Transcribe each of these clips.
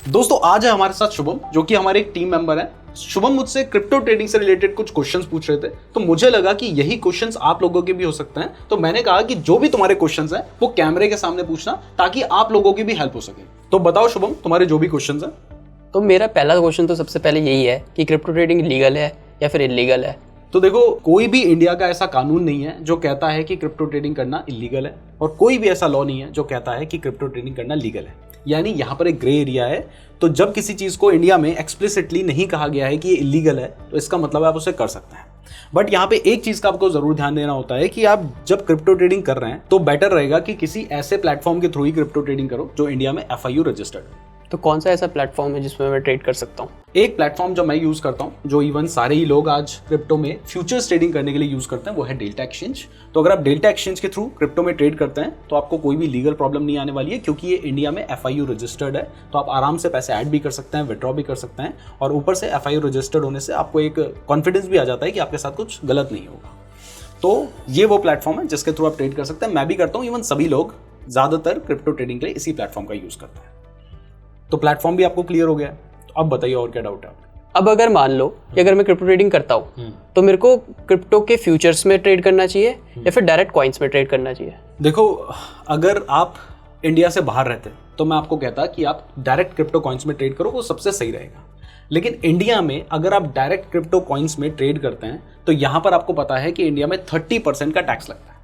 दोस्तों आज है हमारे साथ शुभम, जो कि हमारे एक टीम मेंबर है। शुभम मुझसे क्रिप्टो ट्रेडिंग से रिलेटेड कुछ क्वेश्चंस पूछ रहे थे, तो मुझे लगा कि यही क्वेश्चंस आप लोगों के भी हो सकते हैं। तो मैंने कहा कि जो भी तुम्हारे क्वेश्चंस हैं वो कैमरे के सामने पूछना, ताकि आप लोगों की भी हेल्प हो सके। तो बताओ शुभम, तुम्हारे जो भी क्वेश्चंस हैं। तो मेरा पहला क्वेश्चन तो सबसे पहले यही है कि क्रिप्टो ट्रेडिंग लीगल है या फिर इलीगल है। तो देखो, कोई भी इंडिया का ऐसा कानून नहीं है जो कहता है कि क्रिप्टो ट्रेडिंग करना इलीगल है, और कोई भी ऐसा लॉ नहीं है जो कहता है कि क्रिप्टो ट्रेडिंग करना लीगल है। यानी यहाँ पर एक ग्रे एरिया है। तो जब किसी चीज को इंडिया में एक्सप्लिसिटली नहीं कहा गया है कि ये इलीगल है, तो इसका मतलब आप उसे कर सकते हैं। बट यहाँ पे एक चीज का आपको जरूर ध्यान देना होता है कि आप जब क्रिप्टो ट्रेडिंग कर रहे हैं तो बेटर रहेगा कि किसी ऐसे प्लेटफॉर्म के थ्रू ही क्रिप्टो ट्रेडिंग करो जो इंडिया में FIU रजिस्टर्ड है। तो कौन सा ऐसा प्लेटफॉर्म है जिसमें मैं ट्रेड कर सकता हूँ? एक प्लेटफॉर्म जो मैं यूज करता हूँ, जो इवन सारे ही लोग आज क्रिप्टो में फ्यूचर्स ट्रेडिंग करने के लिए यूज करते हैं, वो है डेल्टा एक्सचेंज। तो अगर आप डेल्टा एक्सचेंज के थ्रू क्रिप्टो में ट्रेड करते हैं तो आपको कोई भी लीगल प्रॉब्लम नहीं आने वाली है, क्योंकि ये इंडिया में FIU रजिस्टर्ड है। तो आप आराम से पैसे ऐड भी कर सकते हैं, विड्रॉ भी कर सकते हैं, और ऊपर से FIU रजिस्टर्ड होने से आपको एक कॉन्फिडेंस भी आ जाता है कि आपके साथ कुछ गलत नहीं होगा। तो ये वो प्लेटफॉर्म है जिसके थ्रू आप ट्रेड कर सकते हैं। मैं भी करता हूँ, इवन सभी लोग ज्यादातर क्रिप्टो ट्रेडिंग के लिए इसी प्लेटफॉर्म का यूज करते हैं। तो प्लेटफॉर्म भी आपको क्लियर हो गया है। तो अब बताइए और क्या डाउट है? अब अगर मान लो कि अगर मैं क्रिप्टो ट्रेडिंग करता हूँ तो मेरे को क्रिप्टो के फ्यूचर्स में ट्रेड करना चाहिए या फिर डायरेक्ट कॉइन्स में ट्रेड करना चाहिए? देखो, अगर आप इंडिया से बाहर रहते तो मैं आपको कहता कि आप डायरेक्ट क्रिप्टो कॉइन्स में ट्रेड करो, वो सबसे सही रहेगा। लेकिन इंडिया में अगर आप डायरेक्ट क्रिप्टो कॉइन्स में ट्रेड करते हैं तो यहां पर आपको पता है कि इंडिया में 30% का टैक्स लगता है।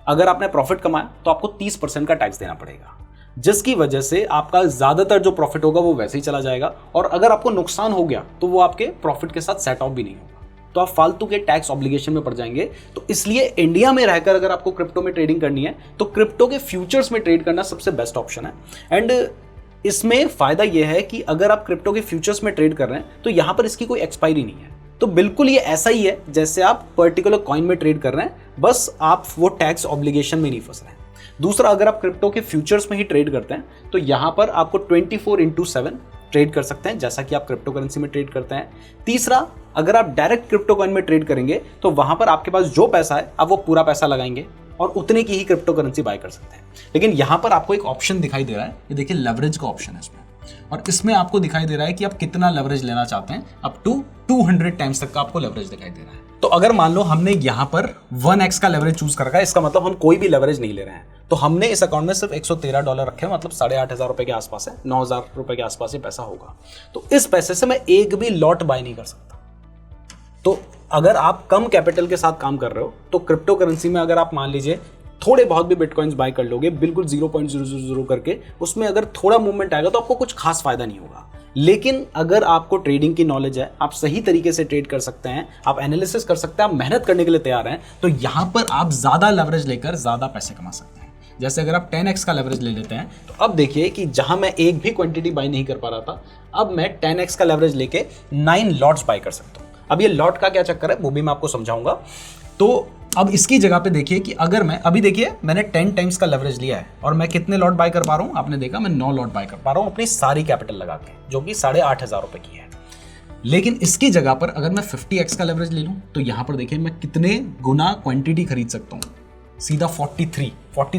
अगर आपने प्रॉफिट कमाया तो आपको 30% का टैक्स देना पड़ेगा, जिसकी वजह से आपका ज्यादातर जो प्रॉफिट होगा वो वैसे ही चला जाएगा, और अगर आपको नुकसान हो गया तो वो आपके प्रॉफिट के साथ सेट ऑफ भी नहीं होगा, तो आप फालतू के टैक्स ऑब्लिगेशन में पड़ जाएंगे। तो इसलिए इंडिया में रहकर अगर आपको क्रिप्टो में ट्रेडिंग करनी है तो क्रिप्टो के फ्यूचर्स में ट्रेड करना सबसे बेस्ट ऑप्शन है। एंड इसमें फायदा यह है कि अगर आप क्रिप्टो के फ्यूचर्स में ट्रेड कर रहे हैं तो यहां पर इसकी कोई एक्सपायरी नहीं है। तो बिल्कुल ये ऐसा ही है जैसे आप पर्टिकुलर कॉइन में ट्रेड कर रहे हैं, बस आप वो टैक्स ऑब्लिगेशन में नहीं फंस रहे हैं। दूसरा, अगर आप क्रिप्टो के फ्यूचर्स में ही ट्रेड करते हैं तो यहां पर आपको 24/7 ट्रेड कर सकते हैं, जैसा कि आप क्रिप्टो करेंसी में ट्रेड करते हैं। तीसरा, अगर आप डायरेक्ट क्रिप्टो कॉइन में ट्रेड करेंगे तो वहां पर आपके पास जो पैसा है आप वो पूरा पैसा लगाएंगे और उतने की ही क्रिप्टो करेंसी बाय कर सकते हैं। लेकिन यहां पर आपको एक ऑप्शन दिखाई दे रहा है, ये देखिए लेवरेज का ऑप्शन है इसमें, और इसमें आपको दिखाई दे रहा है कि आप कितना लेवरेज लेना चाहते हैं। अप टू 200 टाइम्स तक का आपको लेवरेज दिखाई दे रहा है। तो अगर मान लो हमने यहां पर 1x का लेवरेज चूज कर रखा है, इसका मतलब हम कोई भी लेवरेज नहीं ले रहे हैं। तो हमने इस अकाउंट में सिर्फ $113 रखे हैं, मतलब 8,500 रुपए के आसपास है, 9,000 रुपए के आसपास ये पैसा होगा। तो इस पैसे से मैं एक भी लॉट बाय नहीं कर सकता। तो अगर आप कम कैपिटल के साथ काम कर रहे हो तो क्रिप्टो करेंसी में अगर आप मान लीजिए थोड़े बहुत भी बिटकॉइंस बाय कर लोगे, बिल्कुल 0.000 करके, उसमें अगर थोड़ा मूवमेंट आएगा तो आपको कुछ खास फायदा नहीं होगा। लेकिन अगर आपको ट्रेडिंग की नॉलेज है, आप सही तरीके से ट्रेड कर सकते हैं, आप एनालिसिस कर सकते हैं, आप मेहनत करने के लिए तैयार हैं, तो यहां पर आप ज्यादा लेवरेज लेकर ज्यादा पैसे कमा सकते हैं। जैसे अगर आप 10x का लेवरेज ले लेते हैं तो अब देखिए कि जहां मैं एक भी क्वांटिटी बाय नहीं कर पा रहा था, अब मैं 10x का लेवरेज लेके 9 लॉट्स बाय कर सकता हूं। अब ये लॉट का क्या चक्कर है वो भी मैं आपको समझाऊंगा। तो अब इसकी जगह पे देखिए कि अगर मैं अभी देखिए मैंने 10 टाइम्स का लेवरेज लिया है और मैं कितने लॉट बाय कर पा रहा हूं, आपने देखा मैं 9 लॉट बाय कर पा रहा हूं अपनी सारी कैपिटल लगा के, जो कि 8,500 रुपए की है। लेकिन इसकी जगह पर अगर मैं 50x का लेवरेज ले लूं तो यहां पर देखिए मैं कितने गुना क्वांटिटी खरीद सकता हूं, सीधा 43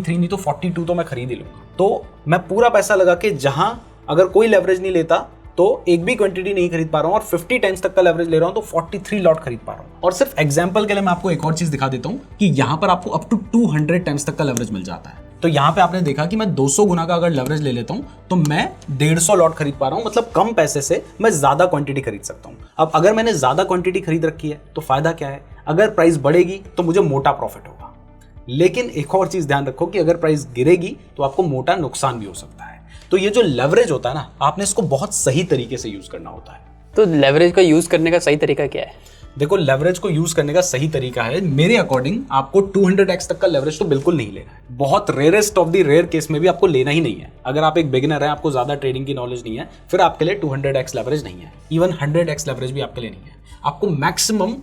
नहीं तो 42 तो मैं खरीद ही लूंगा। तो मैं पूरा पैसा लगा के जहां अगर कोई लेवरेज नहीं लेता तो एक भी क्वांटिटी नहीं खरीद पा रहा हूं, और 50 टाइम्स तक का लेवरेज ले रहा हूं तो 43 लॉट खरीद पा रहा हूं। और सिर्फ एग्जांपल के लिए मैं आपको एक और चीज दिखा देता हूं कि यहां पर आपको अप टू 200 टाइम्स तक का लेवरेज मिल जाता है। तो यहां पे आपने देखा कि मैं 200 गुना का अगर लेवरेज ले लेता हूं तो मैं 150 लॉट खरीद पा रहा हूं, मतलब कम पैसे से मैं ज्यादा क्वांटिटी खरीद सकता हूं। अब अगर मैंने ज्यादा क्वांटिटी खरीद रखी है तो फायदा क्या है, अगर प्राइस बढ़ेगी तो मुझे मोटा प्रॉफिट होगा। लेकिन एक और चीज ध्यान रखो कि अगर प्राइस गिरेगी तो आपको मोटा नुकसान भी हो सकता है। तो ये जो लेवरेज होता है ना, आपने इसको बहुत सही तरीके से यूज करना होता है। तो लेवरेज का यूज करने का सही तरीका क्या है? देखो, लेवरेज को यूज करने का सही तरीका है मेरे अकॉर्डिंग, आपको 200x तक का लेवरेज तो बिल्कुल नहीं लेना है। बहुत rarest of the rare case में भी आपको लेना ही नहीं है। अगर आप एक बिगिनर हैं, आपको ज्यादा ट्रेडिंग की नॉलेज नहीं है, फिर आपके लिए 200x लेवरेज नहीं है। इवन 100x लेवरेज भी आपके लिए नहीं है। आपको मैक्सिमम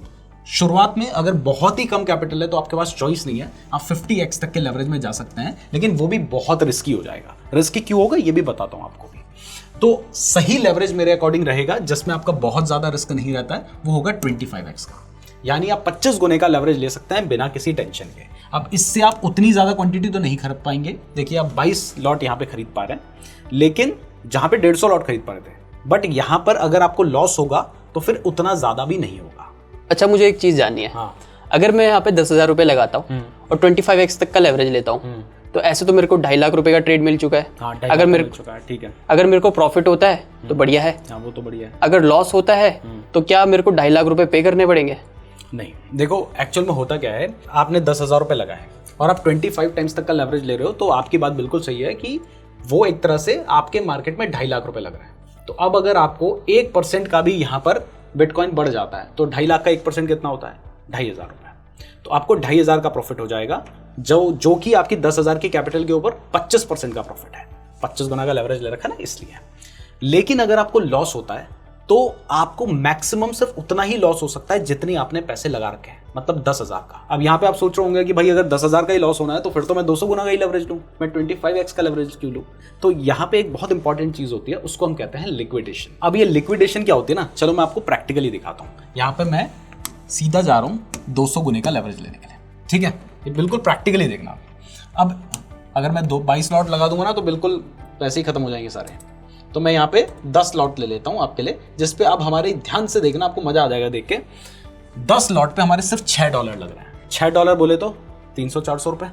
शुरुआत में अगर बहुत ही कम कैपिटल है तो आपके पास चॉइस नहीं है, आप 50x तक के लेवरेज में जा सकते हैं, लेकिन वो भी बहुत रिस्की हो जाएगा। रिस्की क्यों होगा ये भी बताता हूं आपको भी। तो सही लेवरेज मेरे अकॉर्डिंग रहेगा जिसमें आपका बहुत ज्यादा रिस्क नहीं रहता है, वो होगा 25x का। यानी आप 25 गुने का लेवरेज ले सकते हैं बिना किसी टेंशन के। अब इससे आप उतनी ज्यादा क्वांटिटी तो नहीं खरीद पाएंगे। देखिए आप 22 लॉट यहाँ पे खरीद पा रहे हैं, लेकिन जहां पे 150 लॉट खरीद पाए थे। बट यहां पर अगर आपको लॉस होगा तो फिर उतना ज्यादा भी नहीं होगा। अच्छा, मुझे एक चीज जाननी है। हाँ। अगर मैं यहाँ पे 10,000 रुपये लगाता हूँ और 25x तक का लेवरेज लेता हूँ, तो ऐसे तो मेरे को 2.5 लाख रुपए का ट्रेड मिल चुका है। हाँ, अगर मेरे चुका है, ठीक है। अगर मेरे को प्रॉफिट होता है तो बढ़िया है। हाँ, वो तो बढ़िया है। अगर लॉस होता है तो क्या मेरे को 2.5 लाख रुपए पे करने पड़ेंगे? नहीं, देखो एक्चुअल में होता क्या है, आपने 10,000 रुपये लगाए और आप 25 टाइम्स तक का लेवरेज ले रहे हो, तो आपकी बात बिल्कुल सही है कि वो एक तरह से आपके मार्केट में 2.5 लाख रुपए लग रहे हैं। तो अब अगर आपको 1% का भी यहाँ पर बिटकॉइन बढ़ जाता है तो 2.5 लाख का 1% कितना होता है? 2,500 रुपये। तो आपको 2,500 का प्रॉफिट हो जाएगा, जो कि आपकी 10,000 की कैपिटल के ऊपर 25% का प्रॉफिट है। 25 गुना का लेवरेज ले रखा ना, इसलिए। लेकिन अगर आपको लॉस होता है तो आपको मैक्सिमम सिर्फ उतना ही लॉस हो सकता है जितनी आपने पैसे लगा रखे हैं, मतलब 10,000 का। अब यहाँ पे आप सोच रहे होंगे कि भाई अगर 10,000 का ही लॉस होना है तो फिर तो मैं 200 गुना का ही लेवरेज लूँ, मैं 25x का लेवरेज क्यों लूँ? तो यहाँ पे एक बहुत इंपॉर्टेंट चीज होती है, उसको हम कहते हैं लिक्विडेशन। अब ये लिक्विडेशन क्या होती है ना, चलो मैं आपको प्रैक्टिकली दिखाता हूँ। यहाँ पे मैं सीधा जा रहा हूँ 200 गुने का लेवरेज लेने के लिए, ठीक है? ये बिल्कुल प्रैक्टिकली देखना। अब अगर मैं 22 लॉट लगा दूंगा ना तो बिल्कुल पैसे ही खत्म हो जाएंगे सारे। तो मैं यहाँ पे 10 लॉट ले लेता हूँ आपके लिए, जिस पे अब हमारे ध्यान से देखना, आपको मजा आ जाएगा देख के। 10 लॉट पे हमारे सिर्फ $6 लग रहे हैं। $6 बोले तो 300-400 रुपए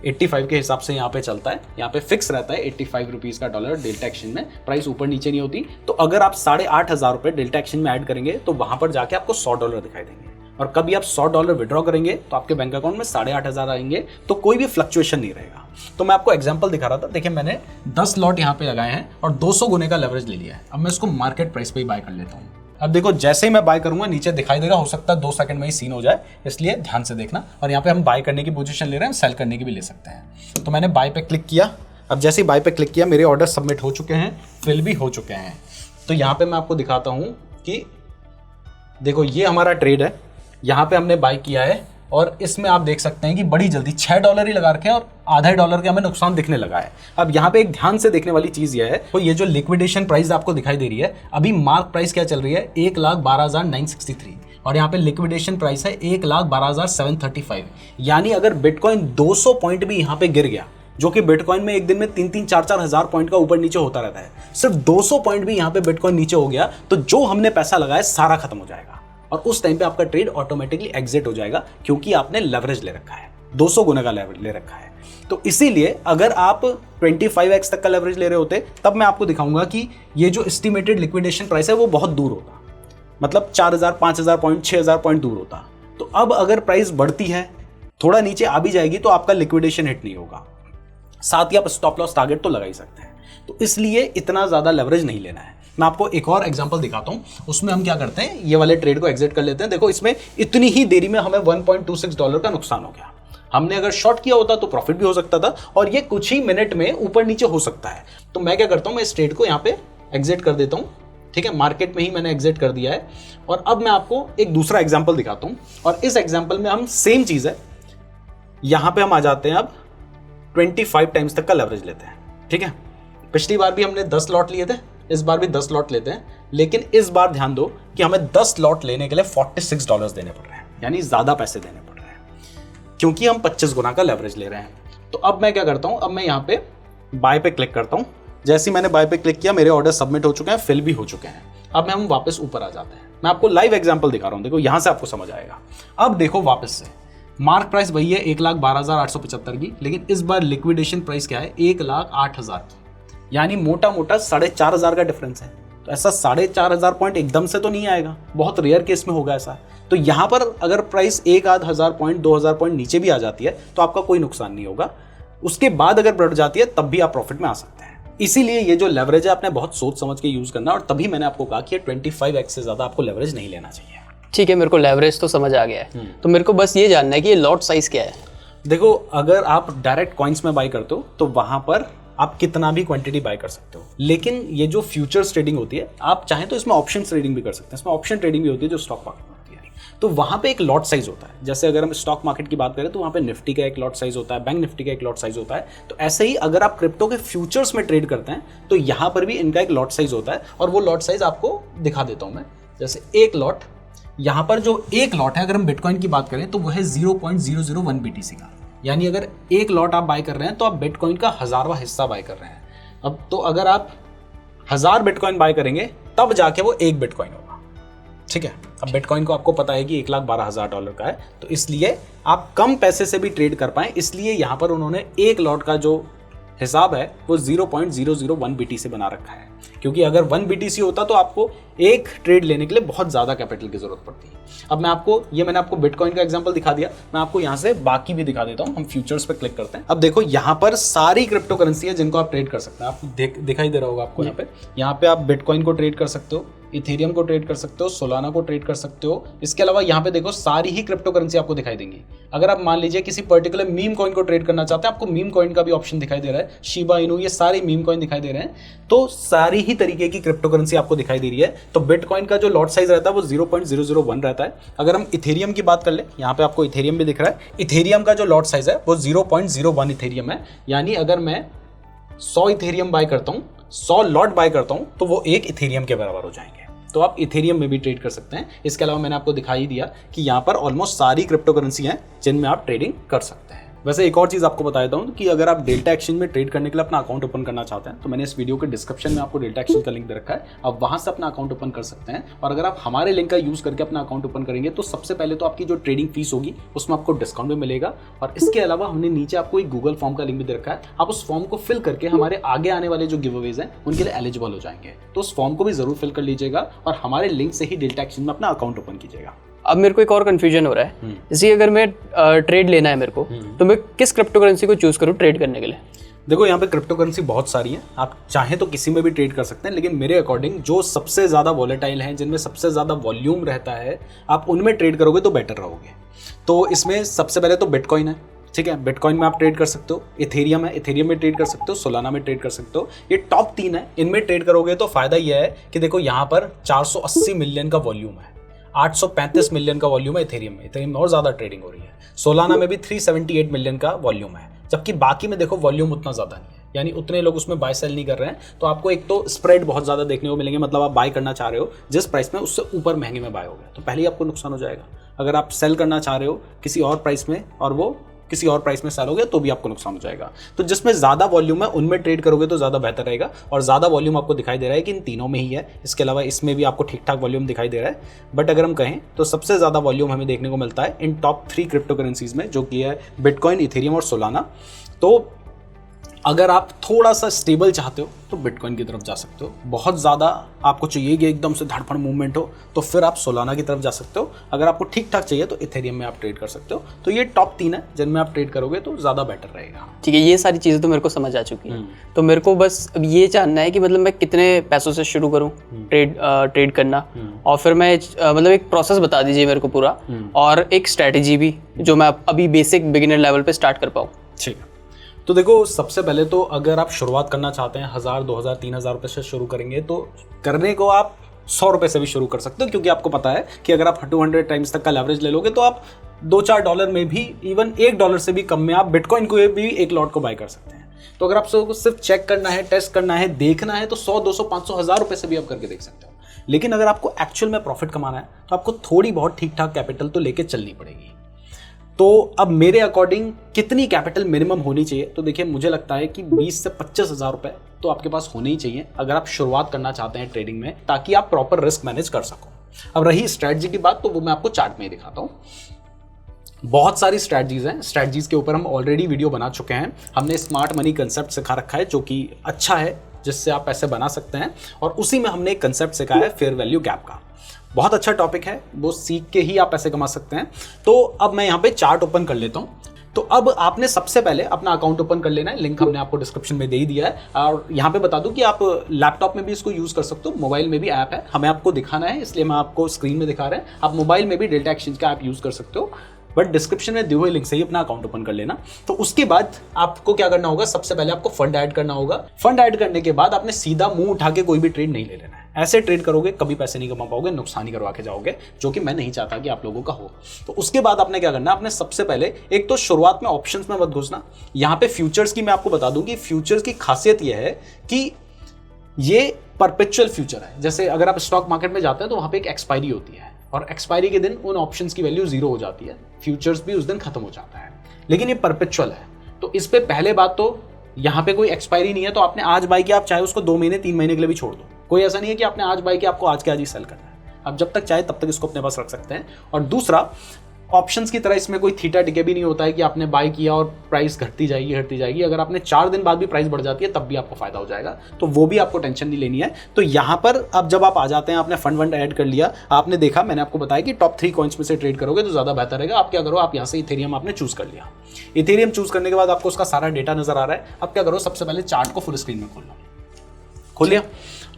85 के हिसाब से यहाँ पे चलता है। यहाँ पे फिक्स रहता है 85 रुपीज का डॉलर डेल्टा एक्सचेंज में, प्राइस ऊपर नीचे नहीं होती। तो अगर आप 8,500 रुपए डेल्टा एक्सचेंज में ऐड करेंगे तो वहां पर जाके आपको $100 दिखाई देंगे। और कभी आप $100 विड्रॉ करेंगे तो आपके बैंक अकाउंट में 8,500 आएंगे, तो कोई भी फ्लक्चुएशन नहीं रहेगा। तो मैं आपको एग्जांपल दिखा रहा था। देखिए, मैंने 10 लॉट यहाँ पे लगाए हैं और 200 गुने का लेवरेज ले लिया है। अब मैं इसको मार्केट प्राइस पे ही बाय कर लेता हूँ। अब देखो, जैसे ही मैं बाय करूंगा नीचे दिखाई देगा, हो सकता है 2 सेकंड में ही सीन हो जाए, इसलिए ध्यान से देखना। और यहाँ पे हम बाय करने की पोजीशन ले रहे हैं, सेल करने की भी ले सकते हैं। तो मैंने बाय पे क्लिक किया। अब जैसे ही बाय पे क्लिक किया, मेरे ऑर्डर सबमिट हो चुके हैं, फिल भी हो चुके हैं। तो यहाँ पे मैं आपको दिखाता हूँ कि देखो, ये हमारा ट्रेड है, यहाँ पे हमने बाय किया है और इसमें आप देख सकते हैं कि बड़ी जल्दी $6 ही लगा रखे हैं और $0.5 के हमें नुकसान दिखने लगा है। अब यहाँ पे एक ध्यान से देखने वाली चीज ये है, तो ये जो लिक्विडेशन प्राइस आपको दिखाई दे रही है, अभी मार्क प्राइस क्या चल रही है? 1,12,963 और यहाँ पे लिक्विडेशन प्राइस है 1,12,735। यानी अगर बिटकॉइन 200 पॉइंट भी यहाँ पे गिर गया, जो कि बिटकॉइन में एक दिन में 3-4 हज़ार पॉइंट का ऊपर नीचे होता रहता है, सिर्फ 200 पॉइंट भी यहाँ पे बिटकॉइन नीचे हो गया तो जो हमने पैसा लगाया सारा खत्म हो जाएगा और उस टाइम पे आपका ट्रेड ऑटोमेटिकली एग्जिट हो जाएगा, क्योंकि आपने लेवरेज ले रखा है, 200 गुना का लेवरेज ले रखा है। तो इसीलिए अगर आप 25x तक का लेवरेज ले रहे होते तब मैं आपको दिखाऊंगा कि ये जो एस्टिमेटेड लिक्विडेशन प्राइस है वो बहुत दूर होता, मतलब 4,000, 5,000 पॉइंट, 6,000 पॉइंट दूर होता। तो अब अगर प्राइस बढ़ती है, थोड़ा नीचे आ भी जाएगी तो आपका लिक्विडेशन हिट नहीं होगा, साथ ही आप स्टॉप लॉस टारगेट तो लगा ही सकते हैं। तो इसलिए इतना ज्यादा लेवरेज नहीं लेना है। मैं आपको एक और एग्जांपल दिखाता हूं, उसमें हम क्या करते हैं, ये वाले ट्रेड को एग्जिट कर लेते हैं। देखो, इसमें इतनी ही देरी में हमें $1.26 का नुकसान हो गया। हमने अगर शॉर्ट किया होता तो प्रॉफिट भी हो सकता था और ये कुछ ही मिनट में ऊपर नीचे हो सकता है। तो मैं क्या करता हूं, मैं इस ट्रेड को यहाँ पे एग्जिट कर देता हूं, ठीक है? मार्केट में ही मैंने एग्जिट कर दिया है। और अब मैं आपको एक दूसरा एग्जाम्पल दिखाता हूं और इस एग्जाम्पल में हम सेम चीज है, यहां पे हम आ जाते हैं, अब 25 टाइम्स तक का लेवरेज लेते हैं, ठीक है? पिछली बार भी हमने 10 लॉट लिए थे, इस बार भी 10 लॉट लेते हैं, लेकिन इस बार ध्यान दो कि हमें 10 लॉट लेने के लिए $46 देने पड़ रहे हैं, यानी ज्यादा पैसे देने पड़ रहे हैं, क्योंकि हम 25 गुना का लेवरेज ले रहे हैं। तो अब मैं क्या करता हूं, अब मैं यहाँ पे बाय पे क्लिक करता हूं। जैसे ही मैंने बाय पे क्लिक किया, मेरे ऑर्डर सबमिट हो चुके हैं, फिल भी हो चुके हैं। अब हम वापस ऊपर आ जाते हैं। मैं आपको लाइव एग्जाम्पल दिखा रहा हूं, देखो यहां से आपको समझ आएगा। अब देखो, वापस से मार्क प्राइस वही है 1,12,875 की, लेकिन इस बार लिक्विडेशन प्राइस क्या है? 1,08,000 की, यानी मोटा मोटा 4,500 का डिफरेंस है। तो ऐसा 4,500 पॉइंट एकदम से तो नहीं आएगा, बहुत रेयर केस में होगा ऐसा। तो यहां पर अगर प्राइस 1,000 पॉइंट, 2,000 पॉइंट नीचे भी आ जाती है तो आपका कोई नुकसान नहीं होगा। उसके बाद अगर बढ़ जाती है तब भी आप प्रॉफिट में आ सकते हैं। इसीलिए ये जो लेवरेज है आपने बहुत सोच समझ के यूज करना, और तभी मैंने आपको कहा कि 25x से ज्यादा आपको लेवरेज नहीं लेना चाहिए। ठीक है, मेरे को लेवरेज तो समझ आ गया है। तो मेरे को बस ये जानना है कि ये लॉट साइज क्या है। देखो, अगर आप डायरेक्ट कॉइन्स में बाय करते हो तो वहां पर आप कितना भी क्वांटिटी बाय कर सकते हो, लेकिन ये जो फ्यूचर्स ट्रेडिंग होती है, आप चाहें तो इसमें ऑप्शन ट्रेडिंग भी कर सकते हैं। इसमें ऑप्शन ट्रेडिंग भी होती है जो स्टॉक मार्केट में होती है, तो वहां पे एक लॉट साइज होता है। जैसे अगर हम स्टॉक मार्केट की बात करें तो वहां पे निफ्टी का एक लॉट साइज होता है, बैंक निफ्टी का एक लॉट साइज होता है। तो ऐसे ही अगर आप क्रिप्टो के फ्यूचर्स में ट्रेड करते हैं तो यहाँ पर भी इनका एक लॉट साइज होता है, और वो लॉट साइज आपको दिखा देता हूँ मैं। जैसे एक लॉट, यहाँ पर जो एक लॉट है, अगर हम बिटकॉइन की बात करें तो वो है 0.001 BTC का, यानी अगर एक लॉट आप बाय कर रहे हैं तो आप बिटकॉइन का 1000वां हिस्सा बाय कर रहे हैं। अब तो अगर आप 1000 बिटकॉइन बाय करेंगे तब जाके वो 1 बिटकॉइन होगा, ठीक है। अब बिटकॉइन को आपको पता है कि $1,12,000 का है, तो इसलिए आप कम पैसे से भी ट्रेड कर पाएं, इसलिए यहाँ पर उन्होंने एक लॉट का जो हिसाब है वो 0.001 BTC बना रखा है, क्योंकि अगर 1 BTC होता तो आपको एक ट्रेड लेने के लिए बहुत ज़्यादा कैपिटल की जरूरत पड़ती है। अब मैंने आपको बिटकॉइन का एग्जांपल दिखा दिया, मैं आपको यहाँ से बाकी भी दिखा देता हूँ। हम फ्यूचर्स पे क्लिक करते हैं। अब देखो यहाँ पर सारी क्रिप्टो करेंसी है जिनको आप ट्रेड कर सकते हैं। आप दिखाई दे रहा होगा आपको यहाँ पे आप बिटकॉइन को ट्रेड कर सकते हो, इथेरियम को ट्रेड कर सकते हो, सोलाना को ट्रेड कर सकते हो। इसके अलावा यहाँ पे देखो सारी ही क्रिप्टो करेंसी आपको दिखाई देंगी। अगर आप मान लीजिए किसी पर्टिकुलर मीम कॉइन को ट्रेड करना चाहते हैं, आपको मीम कॉइन का भी ऑप्शन दिखाई दे रहा है, शिबा इनू, ये सारे मीम कॉइन दिखाई दे रहे हैं। तो सारी ही तरीके की क्रिप्टो करेंसी आपको दिखाई दे रही है। तो बिटकॉइन का जो लॉट साइज रहता है वो 0.001 रहता है। अगर हम इथेरियम की बात कर ले, यहाँ पे आपको इथेरियम भी दिख रहा है। इथेरियम का जो लॉट साइज है वो 0.01 इथेरियम है, यानी अगर मैं 100 इथेरियम बाय करता हूँ, 100 लॉट बाय करता हूँ, तो वो 1 इथेरियम के बराबर हो जाएंगे। तो आप इथेरियम में भी ट्रेड कर सकते हैं। इसके अलावा मैंने आपको दिखाई दिया कि यहाँ पर ऑलमोस्ट सारी क्रिप्टो करेंसी हैं जिनमें आप ट्रेडिंग कर सकते हैं। वैसे एक और चीज़ आपको बता देता हूँ कि अगर आप डेल्टा एक्सचेंज में ट्रेड करने के लिए अपना अकाउंट ओपन करना चाहते हैं, तो मैंने इस वीडियो के डिस्क्रिप्शन में आपको डेल्टा एक्सचेंज का लिंक दे रखा है, आप वहाँ से अपना अकाउंट ओपन कर सकते हैं। और अगर आप हमारे लिंक का यूज़ करके अपना अकाउंट ओपन करेंगे तो सबसे पहले तो आपकी जो ट्रेडिंग फीस होगी उसमें आपको डिस्काउंट भी मिलेगा। और इसके अलावा हमने नीचे आपको एक गूगल फॉर्म का लिंक भी दे रखा है, आप उस फॉर्म को फिल करके हमारे आगे आने वाले जो गिव अवेज हैं उनके लिए एलिजिबल हो जाएंगे। तो उस फॉर्म को भी जरूर फिल कर लीजिएगा और हमारे लिंक से ही डेल्टा एक्सचेंज में अपना अकाउंट ओपन कीजिएगा। अब मेरे को एक और कंफ्यूजन हो रहा है, जैसे अगर मैं ट्रेड लेना है मेरे को, तो मैं किस क्रिप्टो करेंसी को चूज करूँ ट्रेड करने के लिए? देखो यहाँ पे क्रिप्टो करेंसी बहुत सारी हैं, आप चाहें तो किसी में भी ट्रेड कर सकते हैं, लेकिन मेरे अकॉर्डिंग जो सबसे ज़्यादा वॉलेटाइल हैं, जिनमें सबसे ज़्यादा वॉल्यूम रहता है, आप उनमें ट्रेड करोगे तो बेटर रहोगे। तो इसमें सबसे पहले तो बिटकॉइन है, ठीक है, बिटकॉइन में आप ट्रेड कर सकते हो। इथेरियम है, इथेरियम में ट्रेड कर सकते हो, सोलाना में ट्रेड कर सकते हो। ये टॉप 3 है, इनमें ट्रेड करोगे तो फायदा यह है कि देखो यहाँ पर 480 मिलियन का वॉल्यूम है, 835 मिलियन का वॉल्यूम है इथेरियम में और ज़्यादा ट्रेडिंग हो रही है। सोलाना में भी 378 मिलियन का वॉल्यूम है, जबकि बाकी में देखो वॉल्यूम उतना ज़्यादा नहीं है, यानी उतने लोग उसमें बाय सेल नहीं कर रहे हैं। तो आपको एक तो स्प्रेड बहुत ज़्यादा देखने को मिलेंगे, मतलब आप बाय करना चाह रहे हो जिस प्राइस में, उससे ऊपर महंगे में बाय हो गया तो पहले ही आपको नुकसान हो जाएगा। अगर आप सेल करना चाह रहे हो किसी और प्राइस में और वो किसी और प्राइस में सेल हो गया तो भी आपको नुकसान हो जाएगा। तो जिसमें ज़्यादा वॉल्यूम है उनमें ट्रेड करोगे तो ज़्यादा बेहतर रहेगा। और ज़्यादा वॉल्यूम आपको दिखाई दे रहा है कि इन तीनों में ही है, इसके अलावा इसमें भी आपको ठीक ठाक वॉल्यूम दिखाई दे रहा है। बट अगर हम कहें तो सबसे ज़्यादा वॉल्यूम हमें देखने को मिलता है इन टॉप 3 क्रिप्टो करेंसीज में, जो कि है बिटकॉइन, इथेरियम और सोलाना। तो अगर आप थोड़ा सा स्टेबल चाहते हो तो बिटकॉइन की तरफ जा सकते हो, बहुत ज़्यादा आपको चाहिए कि एकदम से धड़फड़ मूवमेंट हो तो फिर आप सोलाना की तरफ जा सकते हो। अगर आपको ठीक ठाक चाहिए तो इथेरियम में आप ट्रेड कर सकते हो। तो ये टॉप 3 है जिनमें आप ट्रेड करोगे तो ज़्यादा बेटर रहेगा। ठीक है, ये सारी चीज़ें तो मेरे को समझ आ चुकी हैं। तो मेरे को बस अब ये जानना है कि मतलब मैं कितने पैसों से शुरू करूँ ट्रेड करना, और फिर मैं मतलब एक प्रोसेस बता दीजिए मेरे को पूरा, और एक स्ट्रैटेजी भी जो मैं अभी बेसिक बिगिनर लेवल पे स्टार्ट कर पाऊँ। ठीक है, तो देखो सबसे पहले तो अगर आप शुरुआत करना चाहते हैं 1000, 2000, 3000 रुपये से शुरू करेंगे तो करने को आप 100 रुपये से भी शुरू कर सकते हो, क्योंकि आपको पता है कि अगर आप 200 टाइम्स तक का लेवरेज ले लोगे तो आप $2-4 में भी, इवन $1 से भी कम में आप बिटकॉइन को भी एक लॉट को बाय कर सकते हैं। तो अगर आपको सिर्फ चेक करना है, टेस्ट करना है, देखना है तो 100, 200, 500, 1000 रुपये से भी आप करके देख सकते हो। लेकिन अगर आपको एक्चुअल में प्रॉफिट कमाना है तो आपको थोड़ी बहुत ठीक ठाक कैपिटल तो लेके चलनी पड़ेगी। तो अब मेरे अकॉर्डिंग कितनी कैपिटल मिनिमम होनी चाहिए, तो देखिए मुझे लगता है कि 20 से 25 हज़ार रुपये तो आपके पास होने ही चाहिए अगर आप शुरुआत करना चाहते हैं ट्रेडिंग में, ताकि आप प्रॉपर रिस्क मैनेज कर सको। अब रही स्ट्रैटेजी की बात, तो वो मैं आपको चार्ट में ही दिखाता हूँ। बहुत सारी स्ट्रैटेजीज हैं, स्ट्रैटेजीज के ऊपर हम ऑलरेडी वीडियो बना चुके हैं। हमने स्मार्ट मनी कंसेप्ट सिखा रखा है जो कि अच्छा है, जिससे आप पैसे बना सकते हैं। और उसी में हमने एक कंसेप्ट सिखाया है फेयर वैल्यू गैप का, बहुत अच्छा टॉपिक है, वो सीख के ही आप पैसे कमा सकते हैं। तो अब मैं यहाँ पे चार्ट ओपन कर लेता हूँ। तो अब आपने सबसे पहले अपना अकाउंट ओपन कर लेना है, लिंक हमने आपको डिस्क्रिप्शन में दे ही दिया है। और यहाँ पे बता दूं कि आप लैपटॉप में भी इसको यूज़ कर सकते हो, मोबाइल में भी ऐप है, हमें आपको दिखाना है इसलिए मैं आपको स्क्रीन में दिखा रहे हैं। आप मोबाइल में भी डेल्टा एक्सचेंज का ऐप यूज़ कर सकते हो, बट डिस्क्रिप्शन में दिए हुए लिंक से ही अपना अकाउंट ओपन कर लेना। तो उसके बाद आपको क्या करना होगा, सबसे पहले आपको फंड ऐड करना होगा। फंड ऐड करने के बाद आपने सीधा मुंह उठा के कोई भी ट्रेड नहीं ले लेना है। ऐसे ट्रेड करोगे कभी पैसे नहीं कमा पाओगे, नुकसान ही करवा के जाओगे, जो कि मैं नहीं चाहता कि आप लोगों का हो। तो उसके बाद आपने क्या करना है, आपने सबसे पहले एक तो शुरुआत में ऑप्शंस में मत घुसना। यहाँ पे फ्यूचर्स की मैं आपको बता दूं कि फ्यूचर्स की खासियत यह है कि ये परपेचुअल फ्यूचर है। जैसे अगर आप स्टॉक मार्केट में जाते हैं तो वहाँ पे एक एक्सपायरी होती है और एक्सपायरी के दिन उन ऑप्शंस की वैल्यू 0 हो जाती है, फ्यूचर्स भी उस दिन खत्म हो जाता है। लेकिन ये परपेचुअल है, तो इस पे पहले बात तो यहाँ पे कोई एक्सपायरी नहीं है, तो आपने आज बाई किया, आप चाहे उसको 2 महीने 3 महीने के लिए भी छोड़ दो, कोई ऐसा नहीं है कि आपने आज बाई किया आपको आज के आज ही सेल करना है। आप जब तक चाहे तब तक इसको अपने पास रख सकते हैं। और दूसरा, ऑप्शंस की तरह इसमें कोई थीटा टिके भी नहीं होता है कि आपने बाय किया और प्राइस घटती जाएगी। अगर आपने 4 दिन बाद भी प्राइस बढ़ जाती है तब भी आपको फायदा हो जाएगा, तो वो भी आपको टेंशन नहीं लेनी है। तो यहाँ पर अब जब आप आ जाते हैं, आपने फंड ऐड कर लिया, आपने देखा, मैंने आपको बताया कि टॉप 3 कॉइन्स में से ट्रेड करोगे तो ज़्यादा बेहतर रहेगा। आप क्या करो, आप यहाँ से इथेरियम आपने चूज कर लिया। इथेरियम चूज करने के बाद आपको उसका सारा डेटा नजर आ रहा है। अब क्या करो, सबसे पहले चार्ट को फुल स्क्रीन में खोल लिया।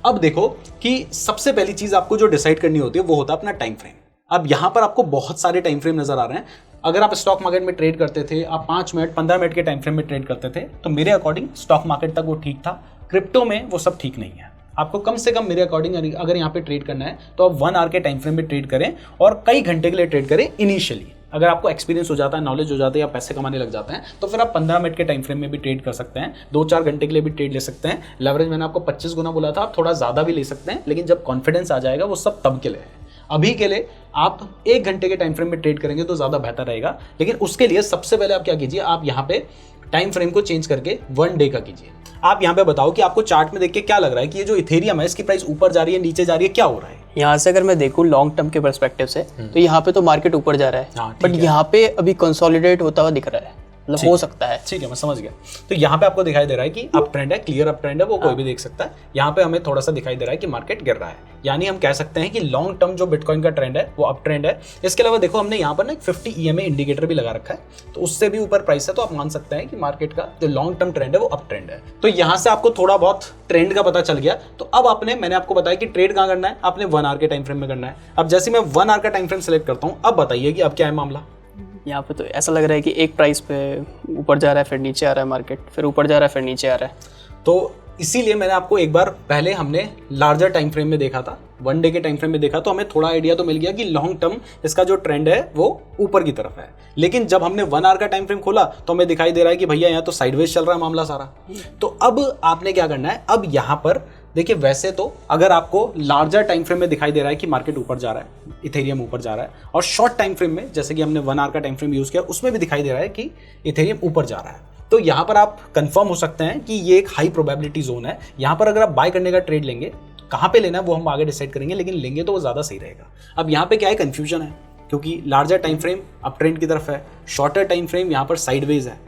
अब देखो कि सबसे पहली चीज आपको जो डिसाइड करनी होती है वो होता है अपना टाइम फ्रेम। अब यहां पर आपको बहुत सारे टाइम फ्रेम नजर आ रहे हैं। अगर आप स्टॉक मार्केट में ट्रेड करते थे, आप 5 मिनट 15 मिनट के टाइम फ्रेम में ट्रेड करते थे, तो मेरे अकॉर्डिंग स्टॉक मार्केट तक वो ठीक था। क्रिप्टो में वो सब ठीक नहीं है। आपको कम से कम मेरे अकॉर्डिंग अगर यहाँ पे ट्रेड करना है तो आप 1 आवर के टाइम फ्रेम में ट्रेड करें और कई घंटे के लिए ट्रेड करें इनिशियली। अगर आपको एक्सपीरियंस हो जाता है, नॉलेज हो जाता है या पैसे कमाने लग जाते हैं, तो फिर आप 15 मिनट के टाइम फ्रेम में भी ट्रेड कर सकते हैं, 2-4 घंटे के लिए भी ट्रेड ले सकते हैं। लेवरेज मैंने आपको 25 गुना बोला था, आप थोड़ा ज़्यादा भी ले सकते हैं, लेकिन जब कॉन्फिडेंस आ जाएगा वो सब तब के लिए है। अभी के लिए आप 1 घंटे के टाइम फ्रेम में ट्रेड करेंगे तो ज़्यादा बेहतर रहेगा। लेकिन उसके लिए सबसे पहले आप क्या कीजिए, आप यहाँ पे टाइम फ्रेम को चेंज करके 1 डे का कीजिए। आप यहाँ पे बताओ कि आपको चार्ट में देख के क्या लग रहा है कि ये जो इथेरियम है इसकी प्राइस ऊपर जा रही है, नीचे जा रही है, क्या हो रहा है? यहाँ से अगर मैं देखूँ लॉन्ग टर्म के पर्सपेक्टिव से तो यहाँ पे तो मार्केट ऊपर जा रहा है, बट यहाँ पे अभी कंसोलिडेट होता हुआ दिख रहा है, मतलब हो सकता है। ठीक है, मैं समझ गया। तो यहाँ पे आपको दिखाई दे रहा है कि अप ट्रेंड है, क्लियर अप ट्रेंड है, वो कोई भी देख सकता है। यहाँ पे हमें थोड़ा सा दिखाई दे रहा है कि मार्केट गिर रहा है, यानी हम कह सकते हैं कि लॉन्ग टर्म जो बिटकॉइन का ट्रेंड है वो अप ट्रेंड है। इसके अलावा देखो हमने यहाँ पर ना 50 EMA इंडिकेटर भी लगा रखा है, तो उससे भी ऊपर प्राइस है, तो आप मान सकते हैं कि मार्केट का जो लॉन्ग टर्म ट्रेंड है वो अप ट्रेंड है। तो यहाँ से आपको थोड़ा बहुत ट्रेंड का पता चल गया। तो अब मैंने आपको बताया कि ट्रेड कहाँ करना है, आपने 1 आवर के टाइम फ्रेम में करना है। अब जैसे मैं 1 आवर का टाइम फ्रेम सेलेक्ट करता हूँ, अब बताइए कि अब क्या है मामला। यहाँ पे तो ऐसा लग रहा है कि एक प्राइस पे ऊपर जा रहा है, फिर नीचे आ रहा है मार्केट, फिर ऊपर जा रहा है, फिर नीचे आ रहा है। तो इसीलिए मैंने आपको एक बार पहले हमने लार्जर टाइम फ्रेम में देखा था, 1 डे के टाइम फ्रेम में देखा, तो हमें थोड़ा आइडिया तो मिल गया कि लॉन्ग टर्म इसका जो ट्रेंड है वो ऊपर की तरफ है। लेकिन जब हमने 1 आवर का टाइम फ्रेम खोला तो हमें दिखाई दे रहा है कि भैया यहाँ तो साइडवेज चल रहा है मामला सारा। तो अब आपने क्या करना है, अब यहाँ पर देखिए, वैसे तो अगर आपको लार्जर टाइम फ्रेम में दिखाई दे रहा है कि मार्केट ऊपर जा रहा है, इथेरियम ऊपर जा रहा है, और शॉर्ट टाइम फ्रेम में जैसे कि हमने 1 आवर का टाइम फ्रेम यूज किया उसमें भी दिखाई दे रहा है कि इथेरियम ऊपर जा रहा है, तो यहाँ पर आप कंफर्म हो सकते हैं कि ये एक हाई प्रोबेबिलिटी जोन है। यहाँ पर अगर आप बाय करने का ट्रेड लेंगे, कहाँ पे लेना है वो हम आगे डिसाइड करेंगे, लेकिन लेंगे तो वो ज़्यादा सही रहेगा। अब यहाँ पे क्या है, कन्फ्यूजन है, क्योंकि larger time frame up trend की तरफ है, शॉर्टर टाइम फ्रेम यहाँ पर साइडवेज है।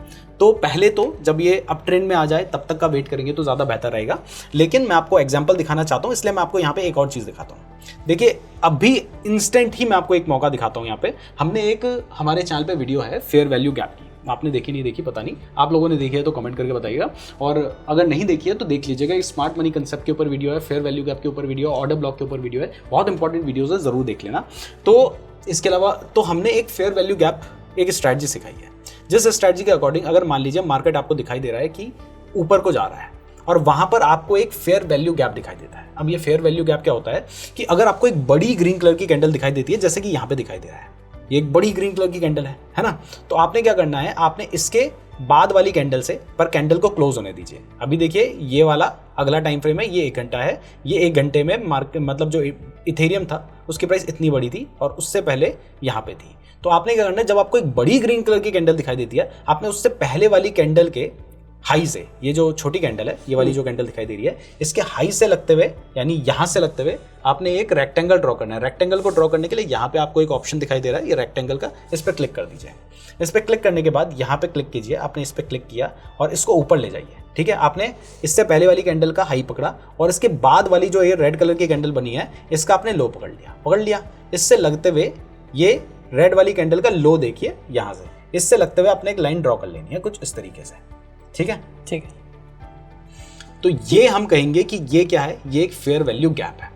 तो पहले तो जब ये अप ट्रेंड में आ जाए तब तक का वेट करेंगे तो ज़्यादा बेहतर रहेगा। लेकिन मैं आपको एग्जांपल दिखाना चाहता हूँ, इसलिए मैं आपको यहाँ पे एक और चीज़ दिखाता हूँ। देखिए, अभी इंस्टेंट ही मैं आपको एक मौका दिखाता हूँ। यहाँ पे हमने एक हमारे चैनल पे वीडियो है फेयर वैल्यू गैप की, आपने देखी नहीं देखी पता नहीं, आप लोगों ने देखी है तो कमेंट करके बताइएगा, और अगर नहीं देखी है तो देख लीजिएगा। एक स्मार्ट मनी कंसेप्ट के ऊपर वीडियो है, फेयर वैल्यू गैप के ऊपर वीडियो, ऑर्डर ब्लॉक के ऊपर वीडियो है, बहुत इंपॉर्टेंट वीडियोज़ है, ज़रूर देख लेना। तो इसके अलावा तो हमने एक फेयर वैल्यू गैप एक स्ट्रैटेजी सिखाई है, जिस स्ट्रैटेजी के अकॉर्डिंग अगर मान लीजिए मार्केट आपको दिखाई दे रहा है कि ऊपर को जा रहा है और वहां पर आपको एक फेयर वैल्यू गैप दिखाई देता है। अब ये फेयर वैल्यू गैप क्या होता है कि अगर आपको एक बड़ी ग्रीन कलर की कैंडल दिखाई देती है, जैसे कि यहाँ पे दिखाई दे रहा है, ये एक बड़ी ग्रीन कलर की कैंडल है ना, तो आपने क्या करना है, आपने इसके बाद वाली कैंडल से पर कैंडल को क्लोज होने दीजिए। अभी देखिए, ये वाला अगला टाइम फ्रेम है, ये 1 घंटा है, ये 1 घंटे में मार्केट मतलब जो इथेरियम था उसकी प्राइस इतनी बड़ी थी और उससे पहले यहाँ पे थी। तो आपने क्या करना है, जब आपको एक बड़ी ग्रीन कलर की कैंडल दिखाई देती है, आपने उससे पहले वाली कैंडल के हाई से, ये जो छोटी कैंडल है, ये वाली जो कैंडल दिखाई दे रही है, इसके हाई से लगते हुए, यानी यहाँ से लगते हुए आपने एक रेक्टेंगल ड्रॉ करना है। रेक्टेंगल को ड्रॉ करने के लिए यहाँ पे आपको एक ऑप्शन दिखाई दे रहा है, ये रेक्टेंगल का, इस पर क्लिक कर दीजिए। इस पर क्लिक करने के बाद यहाँ पे क्लिक कीजिए, आपने इस पर क्लिक किया और इसको ऊपर ले जाइए। ठीक है, आपने इससे पहले वाली कैंडल का हाई पकड़ा और इसके बाद वाली जो ये रेड कलर की कैंडल बनी है इसका आपने लो पकड़ लिया। इससे लगते हुए ये रेड वाली कैंडल का लो देखिए, यहाँ से इससे लगते हुए आपने एक लाइन ड्रॉ कर लेनी है कुछ इस तरीके से। ठीक है, ठीक है। तो ये हम कहेंगे कि ये क्या है, ये एक फेयर वैल्यू गैप है।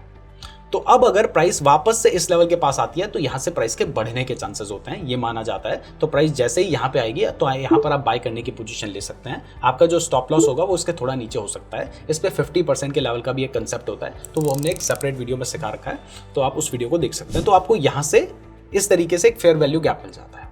तो अब अगर प्राइस वापस से इस लेवल के पास आती है तो यहाँ से प्राइस के बढ़ने के चांसेस होते हैं, ये माना जाता है। तो प्राइस जैसे ही यहाँ पे आएगी तो यहाँ पर आप बाय करने की पोजीशन ले सकते हैं। आपका जो स्टॉप लॉस होगा वो इसके थोड़ा नीचे हो सकता है। इस पर 50% के लेवल का भी एक कंसेप्ट होता है, तो वो हमने एक सेपरेट वीडियो में सिखा रखा है, तो आप उस वीडियो को देख सकते हैं। तो आपको यहाँ से इस तरीके से एक फेयर वैल्यू गैप मिल जाता है।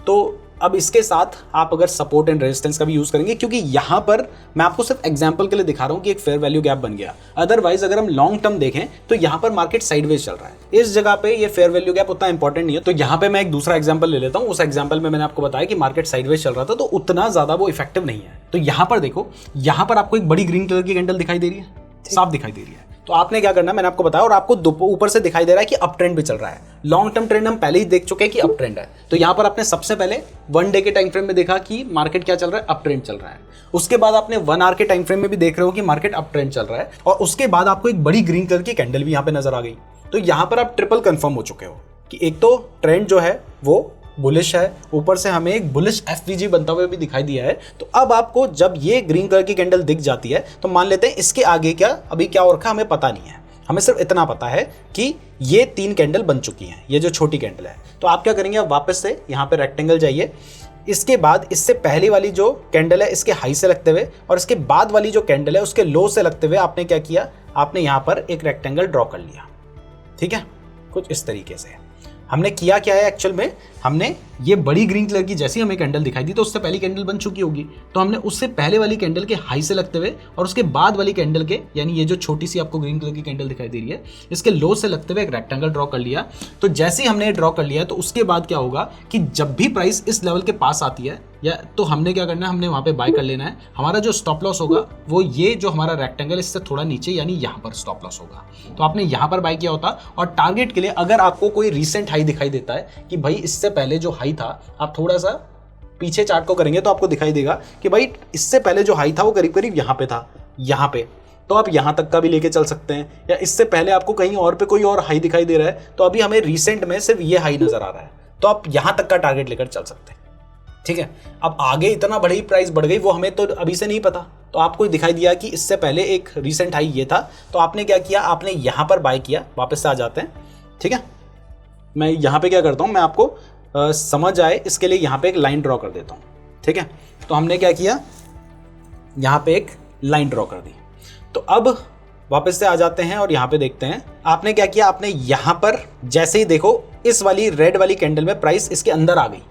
तो अब इसके साथ आप अगर सपोर्ट एंड रेजिस्टेंस का भी यूज करेंगे, क्योंकि यहां पर मैं आपको सिर्फ एग्जांपल के लिए दिखा रहा हूं कि एक फेयर वैल्यू गैप बन गया। अदरवाइज अगर हम लॉन्ग टर्म देखें तो यहां पर मार्केट साइडवेज चल रहा है। इस जगह पे ये फेयर वैल्यू गैप उतना इंपॉर्टेंट नहीं है। तो यहां पे मैं एक दूसरा एग्जांपल ले लेता हूं। उस एग्जांपल में मैंने आपको बताया कि मार्केट साइडवेज चल रहा था, तो उतना ज्यादा वो इफेक्टिव नहीं है। तो यहां पर देखो, यहां पर आपको एक बड़ी ग्रीन कलर की कैंडल दिखाई दे रही है, साफ दिखाई दे रही है। तो आपने क्या करना है मैंने आपको बताया, और आपको ऊपर से दिखाई दे रहा है कि अप ट्रेंड भी चल रहा है। लॉन्ग टर्म ट्रेंड हम पहले ही देख चुके हैं कि अप ट्रेंड है। तो यहां पर आपने सबसे पहले 1 डे के टाइम फ्रेम में देखा कि मार्केट क्या चल रहा है, अप ट्रेंड चल रहा है। उसके बाद आपने 1 आवर के टाइम फ्रेम में भी देख रहे हो कि मार्केट अप ट्रेंड चल रहा है, और उसके बाद आपको एक बड़ी ग्रीन कलर की कैंडल भी यहां पे नजर आ गई। तो यहां पर आप ट्रिपल कंफर्म हो चुके हो कि एक तो ट्रेंड जो है वो बुलिश है, ऊपर से हमें एक बुलिश एफवीजी बनता हुआ भी दिखाई दिया है। तो अब आपको जब ये ग्रीन कलर की कैंडल दिख जाती है तो मान लेते हैं इसके आगे क्या अभी क्या हो रखा हमें पता नहीं है, हमें सिर्फ इतना पता है कि ये 3 कैंडल बन चुकी हैं, ये जो छोटी कैंडल है। तो आप क्या करेंगे, आप वापस से यहाँ पे रेक्टेंगल जाइए। इसके बाद इससे पहले वाली जो कैंडल है इसके हाई से लगते हुए, और इसके बाद वाली जो कैंडल है उसके लो से लगते हुए आपने क्या किया, आपने यहाँ पर एक रेक्टेंगल ड्रॉ कर लिया। ठीक है, कुछ इस तरीके से हमने किया क्या है एक्चुअल में, हमने ये बड़ी ग्रीन कलर की जैसी हमें कैंडल दिखाई दी तो उससे पहली कैंडल बन चुकी होगी, तो हमने उससे पहले वाली कैंडल के हाई से लगते हुए और उसके बाद वाली कैंडल के, यानी ये जो छोटी सी आपको ग्रीन कलर की कैंडल दिखाई दे रही है, इसके लो से लगते हुए एक रेक्टेंगल ड्रॉ कर लिया। तो जैसे ही हमने ड्रॉ कर लिया तो उसके बाद क्या होगा कि जब भी प्राइस इस लेवल के पास आती है या तो हमने क्या करना है, हमने वहां पे बाय कर लेना है। हमारा जो स्टॉप लॉस होगा वो ये जो हमारा रेक्टेंगल इससे थोड़ा नीचे, यानी यहाँ पर स्टॉप लॉस होगा। तो आपने यहाँ पर बाय किया होता, और टारगेट के लिए अगर आपको कोई रीसेंट हाई दिखाई देता है कि भाई इससे पहले जो हाई था, आप थोड़ा सा पीछे चार्ट को करेंगे तो आपको दिखाई देगा कि भाई इससे पहले जो हाई था वो करीब करीब यहाँ पे था, यहाँ पे, तो आप यहाँ तक का भी लेके चल सकते हैं। या इससे पहले आपको कहीं और पे कोई और हाई दिखाई दे रहा है तो अभी हमें रिसेंट में सिर्फ ये हाई नजर आ रहा है, तो आप यहाँ तक का टारगेट लेकर चल सकते हैं। ठीक है, अब आगे इतना बड़ी प्राइस बढ़ गई वो हमें तो अभी से नहीं पता। तो आपको दिखाई दिया कि इससे पहले एक रिसेंट हाई ये था, तो आपने क्या किया, आपने यहाँ पर बाय किया। वापस से आ जाते हैं। ठीक है, मैं यहाँ पे क्या करता हूँ, मैं आपको समझ आए इसके लिए यहाँ पे एक लाइन ड्रॉ कर देता हूँ। ठीक है, तो हमने क्या किया, यहाँ पे एक लाइन ड्रॉ कर दी। तो अब वापस से आ जाते हैं और यहाँ पे देखते हैं आपने क्या किया, आपने यहाँ पर जैसे ही देखो इस वाली रेड वाली कैंडल में प्राइस इसके अंदर आ गई।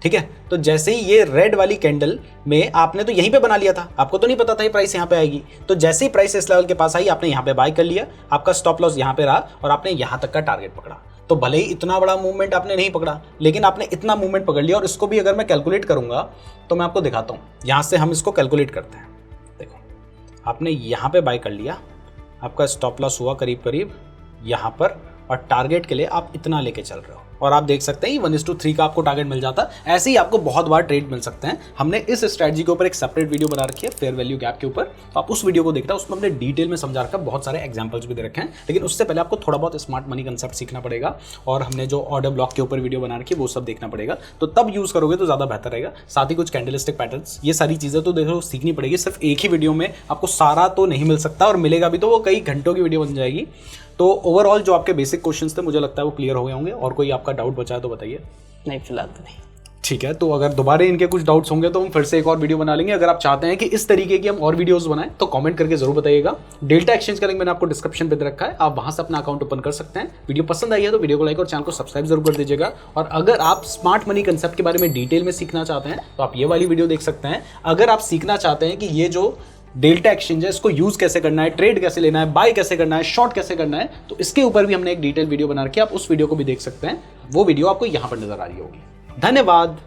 ठीक है, तो जैसे ही ये रेड वाली कैंडल में आपने तो यहीं पे बना लिया था, आपको तो नहीं पता था ये प्राइस यहाँ पे आएगी। तो जैसे ही प्राइस इस लेवल के पास आई आपने यहाँ पे बाय कर लिया, आपका स्टॉप लॉस यहाँ पे रहा और आपने यहाँ तक का टारगेट पकड़ा। तो भले ही इतना बड़ा मूवमेंट आपने नहीं पकड़ा, लेकिन आपने इतना मूवमेंट पकड़ लिया। और इसको भी अगर मैं कैलकुलेट करूंगा तो मैं आपको दिखाता हूँ, यहाँ से हम इसको कैलकुलेट करते हैं। देखो, आपने यहाँ पे बाय कर लिया, आपका स्टॉप लॉस हुआ करीब करीब यहाँ पर, और टारगेट के लिए आप इतना लेके चल रहे हो, और आप देख सकते हैं 1:3 का आपको टारगेट मिल जाता। ऐसे ही आपको बहुत बार ट्रेड मिल सकते हैं। हमने इस स्ट्रेटजी के ऊपर एक सेपरेट वीडियो बना रखी है फेयर वैल्यू गैप के ऊपर, तो आप उस वीडियो को देखना, उसमें हमने डिटेल में समझा रखा, बहुत सारे एग्जांपल्स भी दे रखे हैं। लेकिन उससे पहले आपको थोड़ा बहुत स्मार्ट मनी कंसेप्ट सीखना पड़ेगा, और हमने जो ऑर्डर ब्लॉक के ऊपर वीडियो बना रखी है वो सब देखना पड़ेगा, तो तब यूज करोगे तो ज्यादा बेहतर रहेगा। साथ ही कुछ कैंडलस्टिक पैटर्न्स, ये सारी चीजें तो देखो सीखनी पड़ेगी। सिर्फ एक ही वीडियो में आपको सारा तो नहीं मिल सकता, और मिलेगा भी तो वो कई घंटों की वीडियो बन जाएगी। तो ओवरऑल जो आपके बेसिक क्वेश्चंस थे मुझे लगता है वो क्लियर हो गए होंगे। और कोई आपका डाउट बचा है तो बताइए। नहीं, फिलहाल तो नहीं। ठीक है, तो अगर दोबारा इनके कुछ डाउट्स होंगे तो हम फिर से एक और वीडियो बना लेंगे। अगर आप चाहते हैं कि इस तरीके की हम और वीडियोस बनाएं तो कमेंट करके जरूर बताइएगा। डेल्टा एक्सचेंज का लिंक मैंने आपको डिस्क्रिप्शन पे दे रखा है, आप वहां से अपना अकाउंट ओपन कर सकते हैं। वीडियो पसंद आई है तो वीडियो को लाइक और चैनल को सब्सक्राइब जरूर कर दीजिएगा। और अगर आप स्मार्ट मनी कंसेप्ट के बारे में डिटेल में सीखना चाहते हैं तो आप ये वाली वीडियो देख सकते हैं। अगर आप सीखना चाहते हैं कि ये जो डेल्टा एक्सचेंज है इसको यूज कैसे करना है, ट्रेड कैसे लेना है, बाय कैसे करना है, शॉर्ट कैसे करना है, तो इसके ऊपर भी हमने एक डिटेल वीडियो बना रखी है, आप उस वीडियो को भी देख सकते हैं। वो वीडियो आपको यहां पर नजर आ रही होगी। धन्यवाद।